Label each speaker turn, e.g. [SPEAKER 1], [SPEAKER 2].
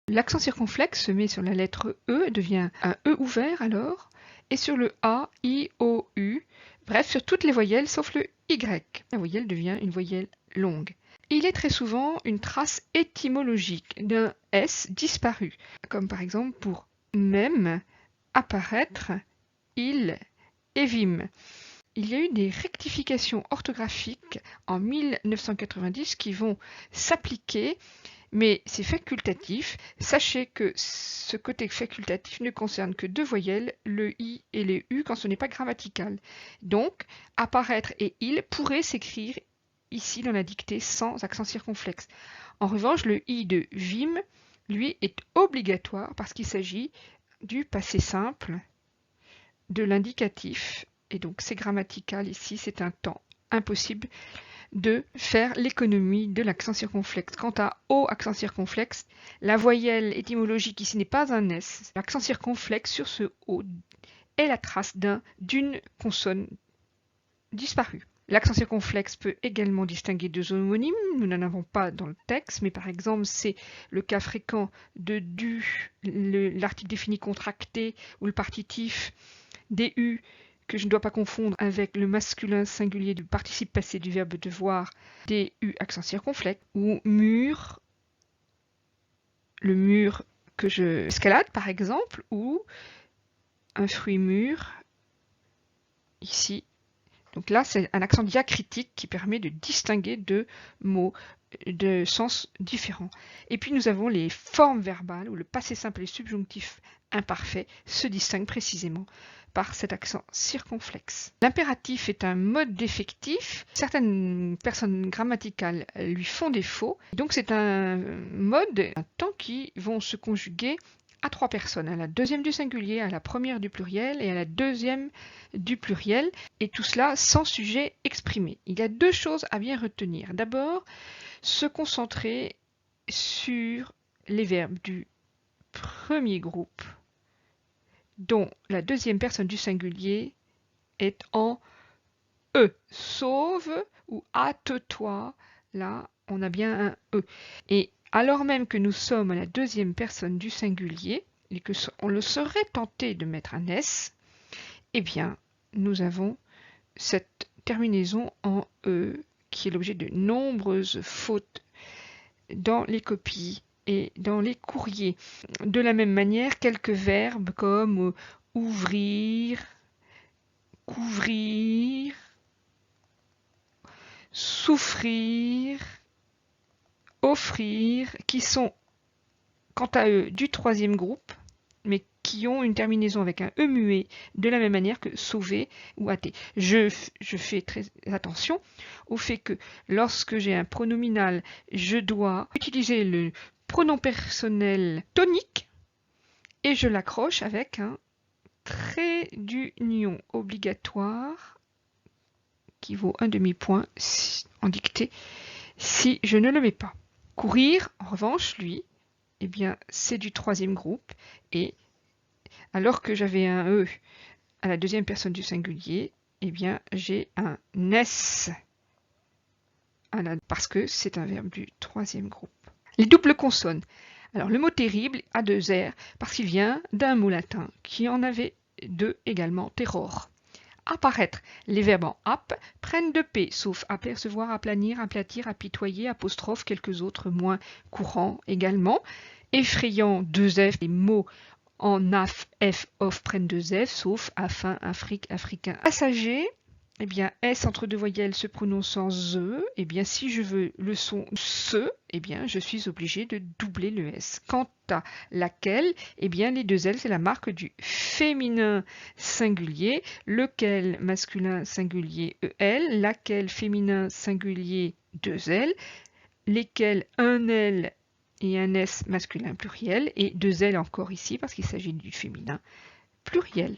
[SPEAKER 1] L'accent circonflexe se met sur la lettre E, devient un E ouvert alors, et sur le A, I, O, U, bref, sur toutes les voyelles sauf le Y. La voyelle devient une voyelle longue. Il est très souvent une trace étymologique d'un S disparu, comme par exemple pour même, apparaître, il et vim. Il y a eu des rectifications orthographiques en 1990 qui vont s'appliquer, mais c'est facultatif. Sachez que ce côté facultatif ne concerne que deux voyelles, le I et le U, quand ce n'est pas grammatical. Donc, apparaître et il pourraient s'écrire ici dans la dictée sans accent circonflexe. En revanche, le I de vim, lui, est obligatoire parce qu'il s'agit du passé simple, de l'indicatif, et donc c'est grammatical ici, c'est un temps impossible de faire l'économie de l'accent circonflexe. Quant à O accent circonflexe, la voyelle étymologique ici n'est pas un S. L'accent circonflexe sur ce O est la trace d'une consonne disparue. L'accent circonflexe peut également distinguer deux homonymes, nous n'en avons pas dans le texte, mais par exemple c'est le cas fréquent de du, l'article défini contracté ou le partitif DU, que je ne dois pas confondre avec le masculin singulier du participe passé du verbe devoir, DU accent circonflexe, ou mur, le mur que je escalade par exemple, ou un fruit mûr, ici. Donc là, c'est un accent diacritique qui permet de distinguer deux mots de sens différents. Et puis nous avons les formes verbales où le passé simple et le subjonctif imparfait se distinguent précisément par cet accent circonflexe. L'impératif est un mode d'effectif. Certaines personnes grammaticales lui font défaut. Donc c'est un mode, un temps qui vont se conjuguer à trois personnes, à la deuxième du singulier, à la première du pluriel et à la deuxième du pluriel, et tout cela sans sujet exprimé. Il y a deux choses à bien retenir. D'abord, se concentrer sur les verbes du premier groupe, dont la deuxième personne du singulier est en E, sauf ou hâte-toi, là on a bien un E. Et alors même que nous sommes à la deuxième personne du singulier, et que on le serait tenté de mettre un S, eh bien, nous avons cette terminaison en E qui est l'objet de nombreuses fautes dans les copies et dans les courriers. De la même manière, quelques verbes comme ouvrir, couvrir, souffrir, offrir, qui sont quant à eux du troisième groupe, mais qui ont une terminaison avec un E muet de la même manière que sauver ou hâter. Je fais très attention au fait que lorsque j'ai un pronominal, je dois utiliser le pronom personnel tonique et je l'accroche avec un trait d'union obligatoire qui vaut un demi-point en dictée si je ne le mets pas. Courir, en revanche, lui, eh bien, c'est du troisième groupe et alors que j'avais un E à la deuxième personne du singulier, eh bien, j'ai un S parce que c'est un verbe du troisième groupe. Les doubles consonnes. Alors, le mot terrible a deux R parce qu'il vient d'un mot latin qui en avait deux également, terror. Apparaître. Les verbes en ap prennent deux P, sauf apercevoir, aplanir, aplatir, apitoyer, apostrophe, quelques autres moins courants également. Effrayant, deux F, les mots en af, f, off prennent deux F, sauf afin, afrique, africain. Passager, eh bien, S entre deux voyelles se prononçant ZE, eh bien, si je veux le son SE, eh bien, je suis obligé de doubler le S. Quant à laquelle, eh bien, les deux L, c'est la marque du féminin singulier, lequel masculin singulier EL, laquelle féminin singulier 2L, lesquels un L et un S masculin pluriel, et deux L encore ici parce qu'il s'agit du féminin pluriel.